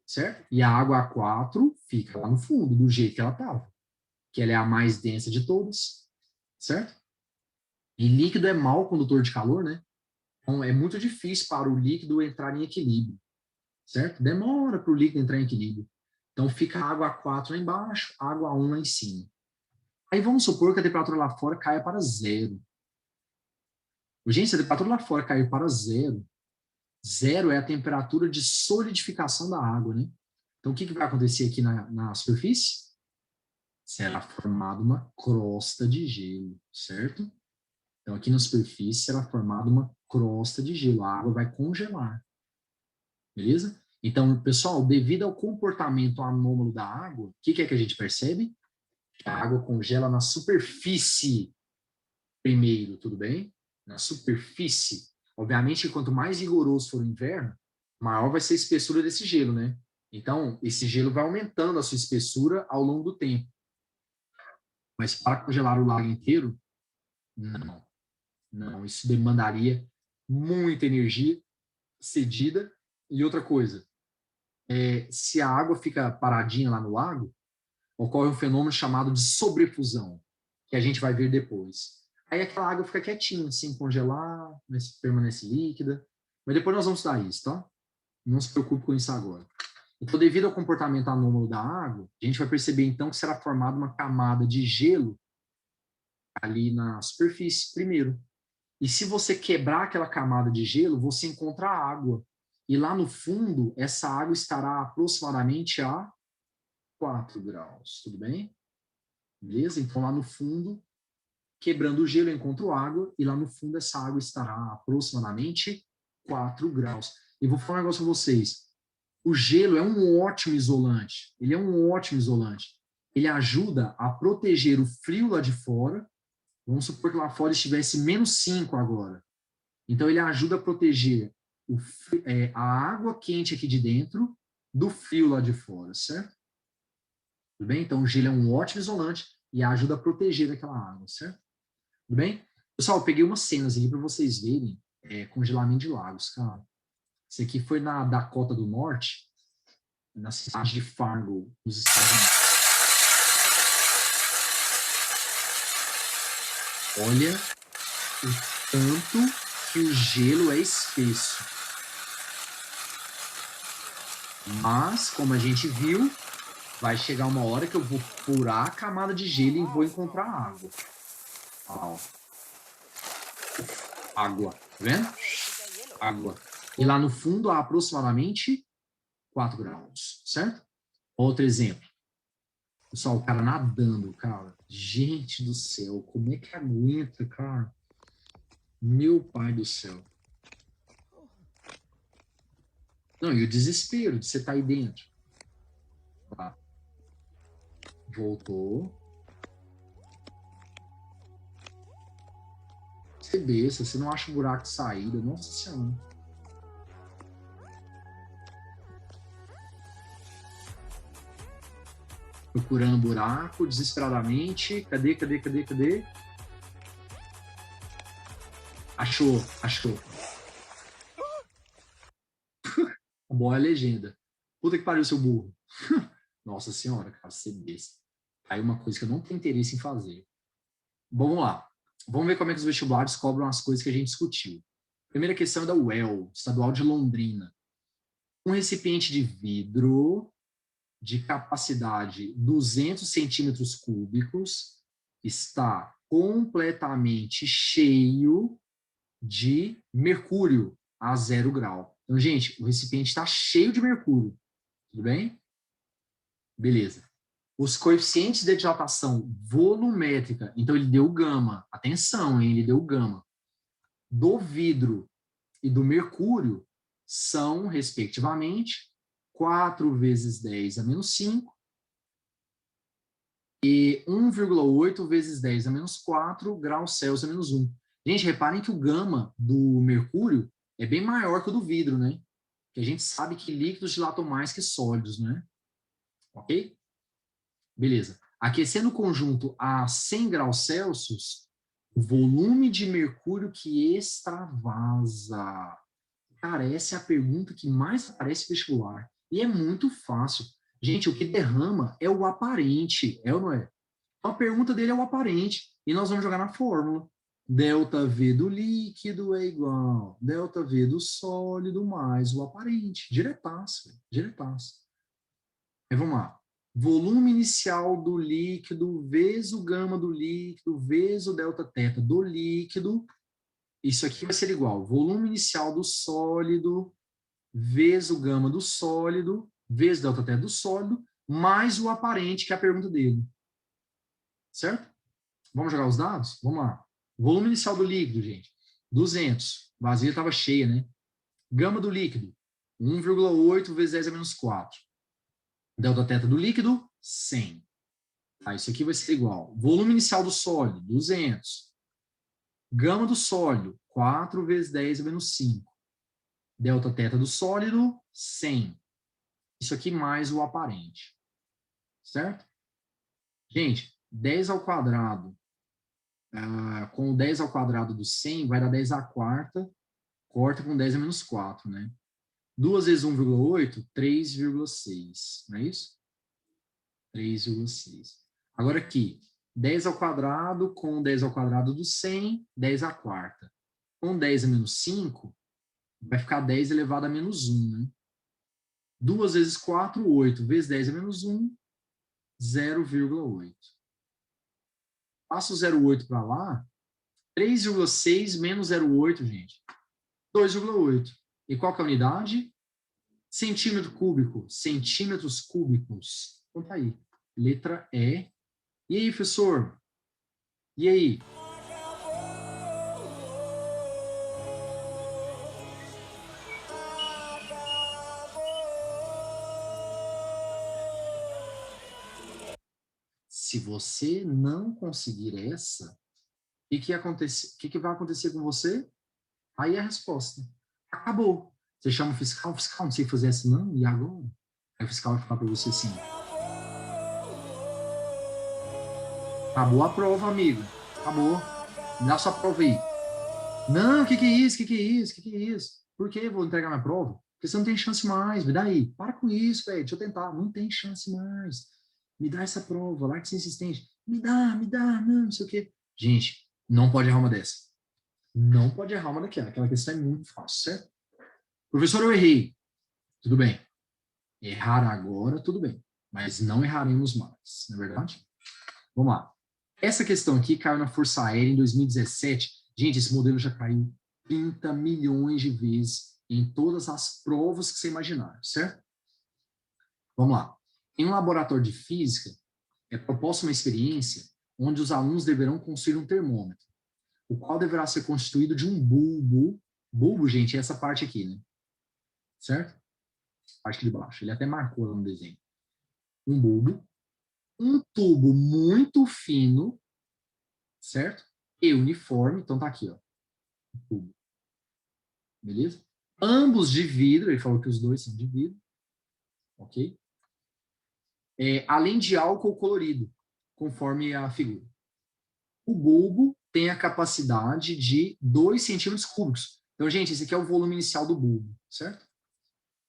Certo? E a água A4 fica lá no fundo, do jeito que ela estava. Que ela é a mais densa de todas. Certo? E líquido é mau condutor de calor, né? Então, é muito difícil para o líquido entrar em equilíbrio. Certo? Demora para o líquido entrar em equilíbrio. Então, fica a água A4 lá embaixo, a água A1 lá em cima. Aí vamos supor que a temperatura lá fora caia para 0. Gente, se a temperatura lá fora cair para 0, 0 é a temperatura de solidificação da água, né? Então, o que vai acontecer aqui na superfície? Será formada uma crosta de gelo, certo? Então, aqui na superfície será formada uma crosta de gelo. A água vai congelar, beleza? Então, pessoal, devido ao comportamento anômalo da água, o que é que a gente percebe? A água congela na superfície primeiro, tudo bem? Na superfície. Obviamente, quanto mais rigoroso for o inverno, maior vai ser a espessura desse gelo, né? Então, esse gelo vai aumentando a sua espessura ao longo do tempo. Mas para congelar o lago inteiro, não. Não, isso demandaria muita energia cedida. E outra coisa, se a água fica paradinha lá no lago, ocorre um fenômeno chamado de sobrefusão, que a gente vai ver depois. Aí aquela água fica quietinha, sem congelar, mas permanece líquida. Mas depois nós vamos estudar isso, tá? Não se preocupe com isso agora. Então, devido ao comportamento anômalo da água, a gente vai perceber então que será formada uma camada de gelo ali na superfície primeiro. E se você quebrar aquela camada de gelo, você encontra a água. E lá no fundo, essa água estará aproximadamente a 4 graus. Tudo bem? Beleza? Então, lá no fundo, quebrando o gelo, eu encontro água. E lá no fundo, essa água estará aproximadamente 4 graus. E vou falar um negócio para vocês. O gelo é um ótimo isolante. Ele é um ótimo isolante. Ele ajuda a proteger o frio lá de fora. Vamos supor que lá fora estivesse -5 agora. Então, ele ajuda a proteger a água quente aqui de dentro do frio lá de fora, certo? Tudo bem? Então, o gelo é um ótimo isolante e ajuda a proteger aquela água, certo? Tudo bem? Pessoal, eu peguei umas cenas aqui para vocês verem congelamento de lagos, cara. Isso aqui foi na Dakota do Norte, na cidade de Fargo, nos Estados Unidos. Olha o tanto que o gelo é espesso. Mas, como a gente viu, vai chegar uma hora que eu vou furar a camada de gelo e vou encontrar água. Ó. Água, tá vendo? Água. E lá no fundo há aproximadamente 4 graus, certo? Outro exemplo. Pessoal, o cara nadando, cara. Gente do céu, como é que aguenta, cara? Meu pai do céu. Não, e o desespero de você estar aí dentro. Tá. Voltou. Você desça, você não acha um buraco de saída. Nossa Senhora. Procurando buraco, desesperadamente. Cadê? Achou. Boa legenda. Puta que pariu, seu burro. Nossa Senhora, cara, você besta. Aí uma coisa que eu não tenho interesse em fazer. Bom, vamos lá. Vamos ver como é que os vestibulares cobram as coisas que a gente discutiu. Primeira questão é da UEL, Estadual de Londrina. Um recipiente de vidro de capacidade 200 centímetros cúbicos está completamente cheio de mercúrio a 0 grau. Então, gente, o recipiente está cheio de mercúrio. Tudo bem? Beleza. Os coeficientes de dilatação volumétrica, então ele deu gama. Atenção, hein? Ele deu gama. Do vidro e do mercúrio são, respectivamente, 4 vezes 10 a menos 5 e 1,8 vezes 10 a menos 4 graus Celsius a menos 1. Gente, reparem que o gama do mercúrio é bem maior que o do vidro, né? Que a gente sabe que líquidos dilatam mais que sólidos, né? Ok? Beleza. Aquecendo o conjunto a 100 graus Celsius, o volume de mercúrio que extravasa. Cara, essa é a pergunta que mais aparece no vestibular. E é muito fácil. Gente, o que derrama é o aparente, é ou não é? A pergunta dele é o aparente. E nós vamos jogar na fórmula. ΔV do líquido é igual ΔV do sólido mais o aparente. Diretaço, diretaço. Aí vamos lá. Volume inicial do líquido vezes o gama do líquido vezes o delta teta do líquido. Isso aqui vai ser igual. Volume inicial do sólido vezes o gama do sólido vezes o delta teta do sólido mais o aparente, que é a pergunta dele. Certo? Vamos jogar os dados? Vamos lá. Volume inicial do líquido, gente. 200. Vazia estava cheia, né? Gama do líquido. 1,8 vezes 10 a menos 4. Delta teta do líquido, 100. Tá, isso aqui vai ser igual. Volume inicial do sólido, 200. Gama do sólido, 4 vezes 10 menos 5. Delta θ do sólido, 100. Isso aqui mais o aparente. Certo? Gente, 10 ao quadrado, com o 10 ao quadrado do 100, vai dar 10 à quarta, corta com 10 a menos 4, né? 2 vezes 1,8, 3,6, não é isso? 3,6. Agora aqui, 10 ao quadrado com 10 ao quadrado do 100, 10 à quarta. Com 10 a menos 5, vai ficar 10 elevado a menos 1, né? 2 vezes 4, 8. Vezes 10 a menos 1, 0,8. Passa o 0,8 para lá, 3,6 menos 0,8, gente. 2,8. E qual que é a unidade? Centímetro cúbico. Centímetros cúbicos. Então tá aí. Letra E. E aí, professor? E aí? Se você não conseguir essa, o que vai acontecer com você? Aí é a resposta. Acabou. Você chama o fiscal não sei fazer essa não, e agora? Aí o fiscal vai falar para você assim, acabou a prova, amigo. Acabou. Me dá sua prova aí. Não, o que é isso? O que é isso? O que é isso? Por que eu vou entregar minha prova? Porque você não tem chance mais. Me dá aí. Para com isso, velho. Deixa eu tentar. Não tem chance mais. Me dá essa prova. Larga de ser insistente. Me dá, não sei o quê. Gente, não pode errar uma dessa. Não pode errar uma daquela. Aquela questão é muito fácil, certo? Professor, eu errei. Tudo bem. Errar agora, tudo bem. Mas não erraremos mais, não é verdade? Vamos lá. Essa questão aqui caiu na Força Aérea em 2017. Gente, esse modelo já caiu 30 milhões de vezes em todas as provas que você imaginar, certo? Vamos lá. Em um laboratório de física, é proposta uma experiência onde os alunos deverão construir um termômetro, o qual deverá ser constituído de um bulbo. Bulbo, gente, é essa parte aqui, né? Certo? Parte de baixo. Ele até marcou lá no desenho. Um bulbo, um tubo muito fino, certo? E uniforme, então tá aqui, ó. O tubo. Beleza? Ambos de vidro, ele falou que os dois são de vidro, ok? Além de álcool colorido, conforme a figura. O bulbo tem a capacidade de 2 centímetros cúbicos. Então, gente, esse aqui é o volume inicial do bulbo, certo?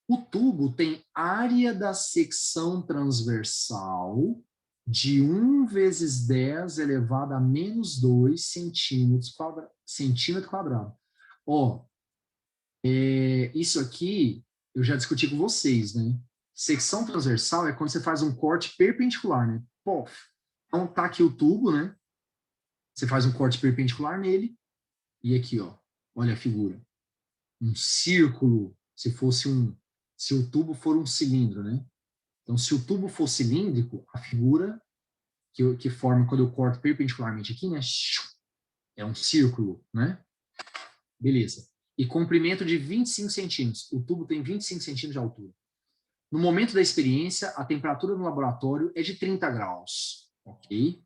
O tubo tem área da secção transversal de 1 vezes 10 elevado a menos 2 centímetro quadrado. Ó, isso aqui eu já discuti com vocês, né? Secção transversal é quando você faz um corte perpendicular, né? Pof. Então tá aqui o tubo, né? Você faz um corte perpendicular nele e aqui, ó, olha a figura. Um círculo, se o tubo for um cilindro, né? Então, se o tubo for cilíndrico, a figura que forma quando eu corto perpendicularmente aqui, né? É um círculo, né? Beleza. E comprimento de 25 centímetros. O tubo tem 25 centímetros de altura. No momento da experiência, a temperatura no laboratório é de 30 graus, ok?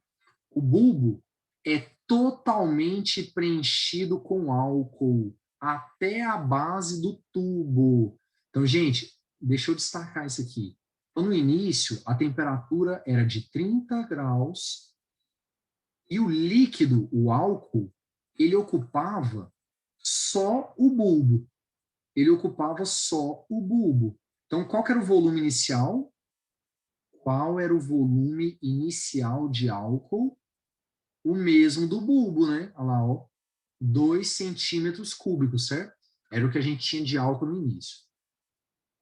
O bulbo é totalmente preenchido com álcool até a base do tubo. Então, gente, deixa eu destacar isso aqui. Então, no início, a temperatura era de 30 graus e o líquido, o álcool, ele ocupava só o bulbo. Ele ocupava só o bulbo. Então, qual que era o volume inicial? Qual era o volume inicial de álcool? O mesmo do bulbo, né? Olha lá, ó. 2 centímetros cúbicos, certo? Era o que a gente tinha de álcool no início.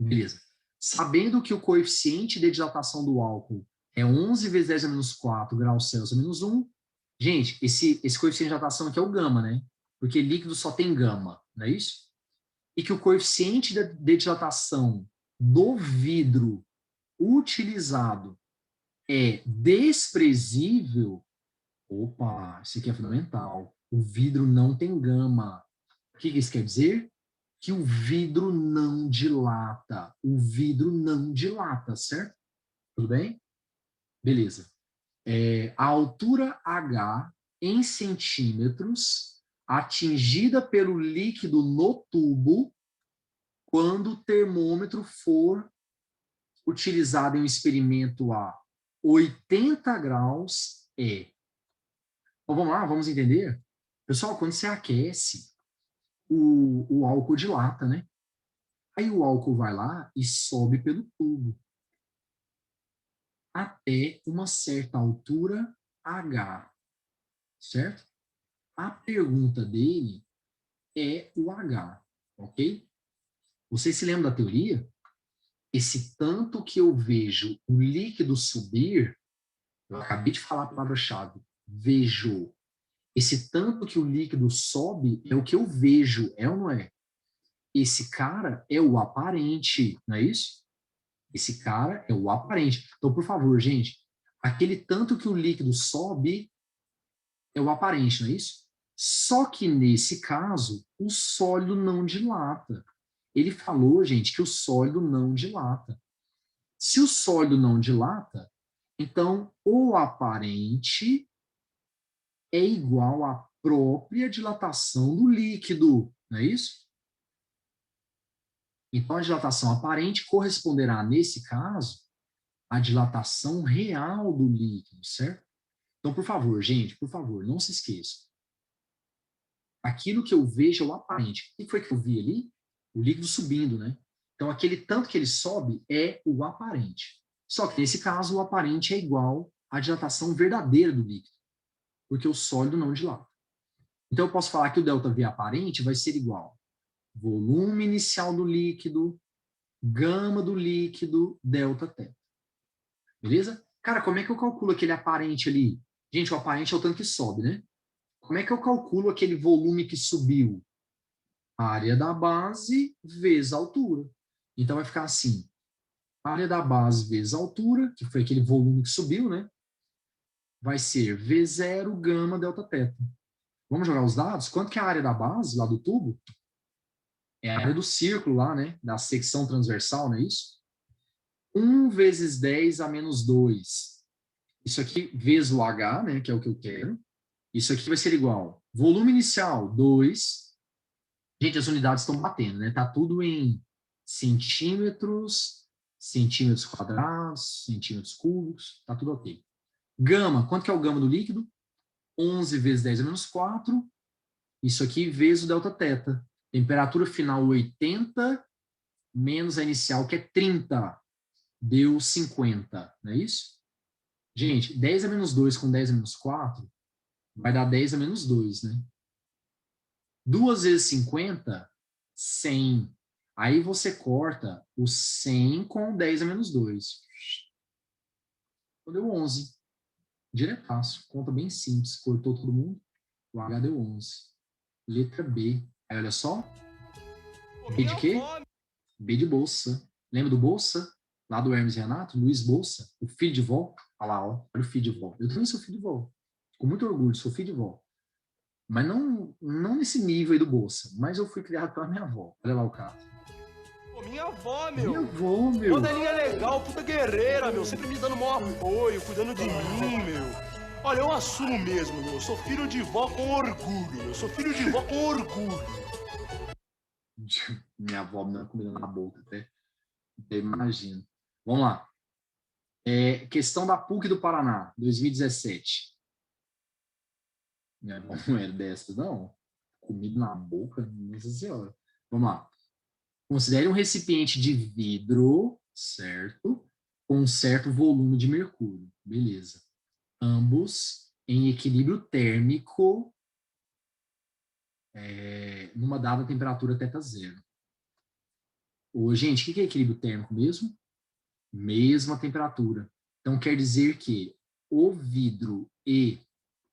Beleza. Sabendo que o coeficiente de dilatação do álcool é 11 vezes 10 a menos 4 graus Celsius a menos 1, gente, esse coeficiente de dilatação aqui é o gama, né? Porque líquido só tem gama, não é isso? E que o coeficiente de dilatação do vidro utilizado é desprezível. Opa, isso aqui é fundamental. O vidro não tem gama. O que isso quer dizer? Que o vidro não dilata. O vidro não dilata, certo? Tudo bem? Beleza. A altura H em centímetros atingida pelo líquido no tubo quando o termômetro for utilizado em um experimento a 80 graus é. Então, vamos lá, vamos entender? Pessoal, quando você aquece, o álcool dilata, né? Aí o álcool vai lá e sobe pelo tubo até uma certa altura H, certo? A pergunta dele é o H, ok? Vocês se lembram da teoria? Esse tanto que eu vejo o líquido subir, eu acabei de falar a palavra-chave, vejo. Esse tanto que o líquido sobe é o que eu vejo, é ou não é? Esse cara é o aparente, não é isso? Esse cara é o aparente. Então, por favor, gente, aquele tanto que o líquido sobe é o aparente, não é isso? Só que nesse caso, o sólido não dilata. Ele falou, gente, que o sólido não dilata. Se o sólido não dilata, então o aparente é igual à própria dilatação do líquido, não é isso? Então a dilatação aparente corresponderá, nesse caso, à dilatação real do líquido, certo? Então, por favor, gente, por favor, não se esqueçam. Aquilo que eu vejo é o aparente. O que foi que eu vi ali? O líquido subindo, né? Então, aquele tanto que ele sobe é o aparente. Só que, nesse caso, o aparente é igual à dilatação verdadeira do líquido, porque o sólido não dilata. Então, eu posso falar que o ΔV aparente vai ser igual volume inicial do líquido, gama do líquido, ΔT. Beleza? Cara, como é que eu calculo aquele aparente ali? Gente, o aparente é o tanto que sobe, né? Como é que eu calculo aquele volume que subiu? Área da base vezes a altura. Então, vai ficar assim, área da base vezes a altura, que foi aquele volume que subiu, né? Vai ser V0 gama delta teta. Vamos jogar os dados? Quanto que é a área da base, lá do tubo? É a área do círculo lá, né? Da secção transversal, não é isso? 1 vezes 10 a menos 2. Isso aqui vezes o H, né? Que é o que eu quero. Isso aqui vai ser igual. Volume inicial, 2. Gente, as unidades estão batendo, né? Tá tudo em centímetros, centímetros quadrados, centímetros cúbicos, tá tudo ok. Gama, quanto que é o gama do líquido? 11 vezes 10 a menos 4. Isso aqui vezes o delta teta. Temperatura final 80, menos a inicial, que é 30. Deu 50, não é isso? Gente, 10 a menos 2 com 10 a menos 4 vai dar 10 a menos 2, né? 2 vezes 50, 100. Aí você corta o 100 com 10 a menos 2. Então deu 11. Diretaço. Conta bem simples. Cortou todo mundo. O H deu 11. Letra B. Aí olha só. B de quê? B de bolsa. Lembra do Bolsa? Lá do Hermes e Renato? Luiz Bolsa. O filho de vó. Olha lá, ó. Olha o filho de vó. Eu também sou filho de vó. Com muito orgulho, sou filho de vó. Mas não nesse nível aí do Bolsa. Mas eu fui criado pela minha avó. Olha lá o cara. Pô, minha avó, meu. Minha avó, meu. Modelinha legal, puta guerreira, meu. Sempre me dando maior apoio, cuidando de mim, meu. Olha, eu assumo mesmo, meu. Eu sou filho de vó com orgulho. Eu sou filho de vó com orgulho. Minha avó me dando comida na boca, até imagino. Vamos lá. Questão da PUC do Paraná, 2017. Minha avó não era dessas, não. Comida na boca, nossa senhora. Vamos lá. Considere um recipiente de vidro, certo? Com um certo volume de mercúrio. Beleza. Ambos em equilíbrio térmico numa dada temperatura θ0. Gente, o que é equilíbrio térmico mesmo? Mesma temperatura. Então, quer dizer que o vidro e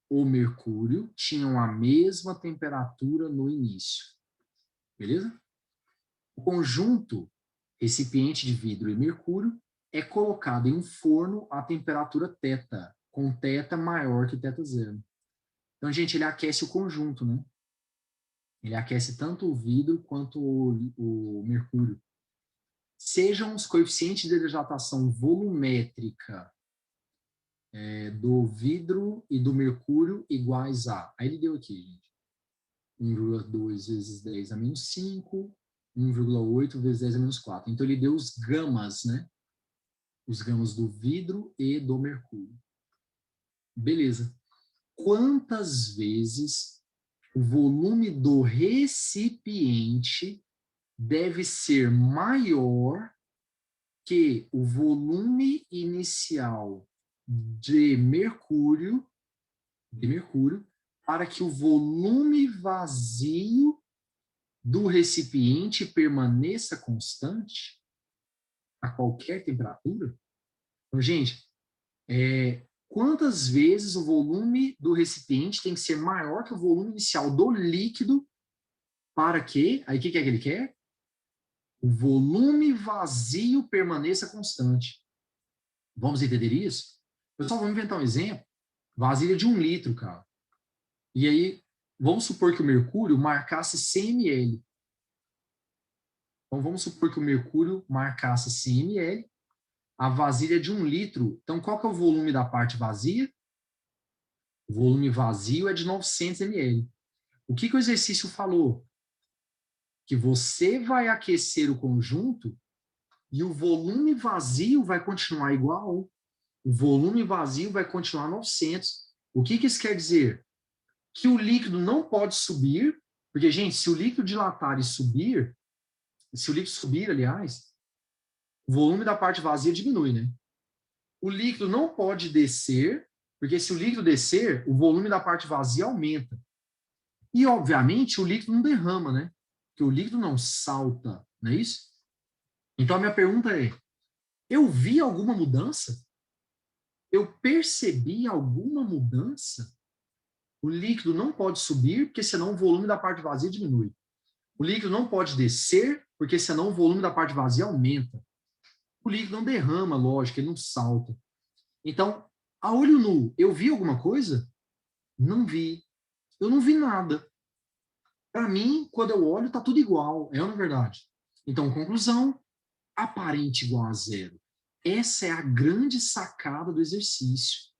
o mercúrio tinham a mesma temperatura no início. Beleza? O conjunto recipiente de vidro e mercúrio é colocado em um forno a temperatura θ, com θ maior que θ0. Então, gente, ele aquece o conjunto, né? Ele aquece tanto o vidro quanto o mercúrio. Sejam os coeficientes de dilatação volumétrica do vidro e do mercúrio iguais a... Aí ele deu aqui, gente. 1,2 vezes 10 a menos 5, 1,8 vezes 10 a menos 4. Então, ele deu os gamas, né? Os gamas do vidro e do mercúrio. Beleza. Quantas vezes o volume do recipiente deve ser maior que o volume inicial de mercúrio, para que o volume vazio do recipiente permaneça constante a qualquer temperatura? Então, gente, quantas vezes o volume do recipiente tem que ser maior que o volume inicial do líquido para que, aí o que é que ele quer? O volume vazio permaneça constante. Vamos entender isso? Pessoal, vamos inventar um exemplo. Vasilha de 1 litro, cara. E aí, vamos supor que o mercúrio marcasse 100 ml. Então, vamos supor que o mercúrio marcasse 100 ml. A vasilha de 1 litro. Então, qual que é o volume da parte vazia? O volume vazio é de 900 ml. O que o exercício falou? Que você vai aquecer o conjunto e o volume vazio vai continuar igual. O volume vazio vai continuar 900. O que isso quer dizer? Que o líquido não pode subir, porque, gente, se o líquido dilatar e subir, se o líquido subir, aliás, o volume da parte vazia diminui, né? O líquido não pode descer, porque se o líquido descer, o volume da parte vazia aumenta. E, obviamente, o líquido não derrama, né? Porque o líquido não salta, não é isso? Então, a minha pergunta é, eu vi alguma mudança? Eu percebi alguma mudança? O líquido não pode subir, porque senão o volume da parte vazia diminui. O líquido não pode descer, porque senão o volume da parte vazia aumenta. O líquido não derrama, lógico, ele não salta. Então, a olho nu, eu vi alguma coisa? Não vi. Eu não vi nada. Para mim, quando eu olho, está tudo igual. É ou não é verdade? Então, conclusão, aparente igual a zero. Essa é a grande sacada do exercício.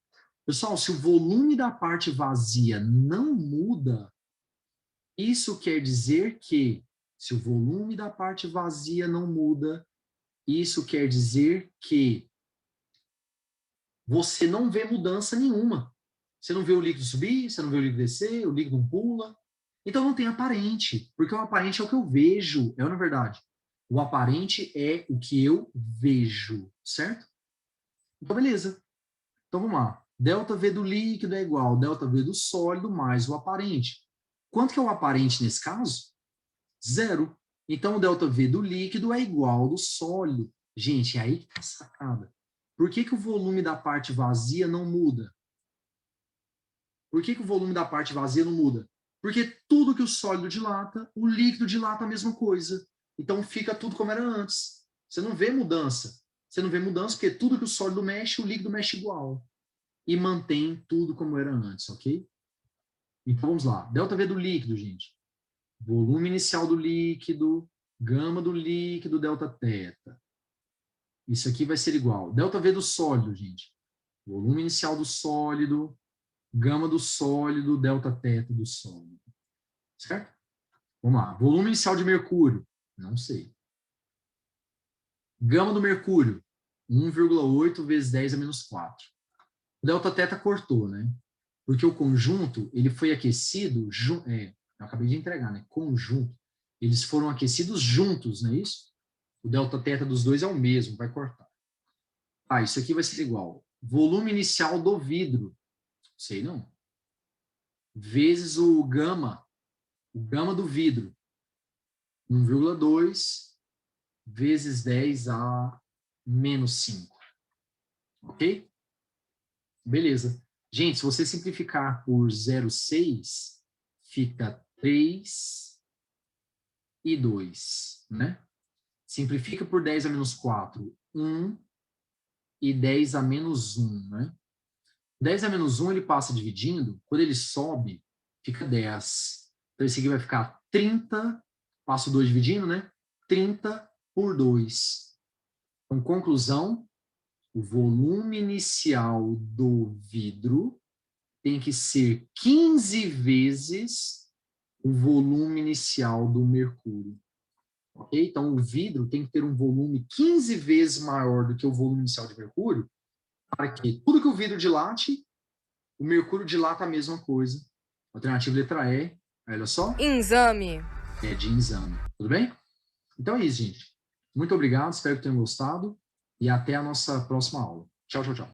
Pessoal, se o volume da parte vazia não muda, isso quer dizer que, se o volume da parte vazia não muda, isso quer dizer que você não vê mudança nenhuma. Você não vê o líquido subir, você não vê o líquido descer, o líquido não pula. Então não tem aparente, porque o aparente é o que eu vejo, é ou não é verdade? O aparente é o que eu vejo, certo? Então, beleza. Então, vamos lá. ΔV do líquido é igual a ΔV do sólido mais o aparente. Quanto que é o aparente nesse caso? Zero. Então, o ΔV do líquido é igual ao do sólido. Gente, é aí que tá a sacada. Por que o volume da parte vazia não muda? Por que o volume da parte vazia não muda? Porque tudo que o sólido dilata, o líquido dilata a mesma coisa. Então, fica tudo como era antes. Você não vê mudança. Você não vê mudança porque tudo que o sólido mexe, o líquido mexe igual. E mantém tudo como era antes, ok? Então, vamos lá. ΔV do líquido, gente. Volume inicial do líquido, gama do líquido, Δθ. Isso aqui vai ser igual. ΔV do sólido, gente. Volume inicial do sólido, gama do sólido, Δθ do sólido. Certo? Vamos lá. Volume inicial de mercúrio. Não sei. Gama do mercúrio. 1,8 vezes 10 a menos 4. O Δθ cortou, né? Porque o conjunto, ele foi aquecido, eu acabei de entregar, né? Conjunto. Eles foram aquecidos juntos, não é isso? O Δθ dos dois é o mesmo, vai cortar. Ah, isso aqui vai ser igual. Volume inicial do vidro. Sei não. Vezes o gama do vidro. 1,2 vezes 10 a menos 5. Ok? Beleza. Gente, se você simplificar por 0,6, fica 3 e 2, né? Simplifica por 10 a menos 4, 1 e 10 a menos 1, né? 10 a menos 1 ele passa dividindo, quando ele sobe, fica 10. Então esse aqui vai ficar 30, passo 2 dividindo, né? 30 por 2. Então, conclusão, o volume inicial do vidro tem que ser 15 vezes o volume inicial do mercúrio. Ok? Então, o vidro tem que ter um volume 15 vezes maior do que o volume inicial de mercúrio, para que tudo que o vidro dilate, o mercúrio dilata a mesma coisa. Alternativa letra E, olha só. Exame. É de exame. Tudo bem? Então é isso, gente. Muito obrigado, espero que tenham gostado e até a nossa próxima aula. Tchau, tchau, tchau.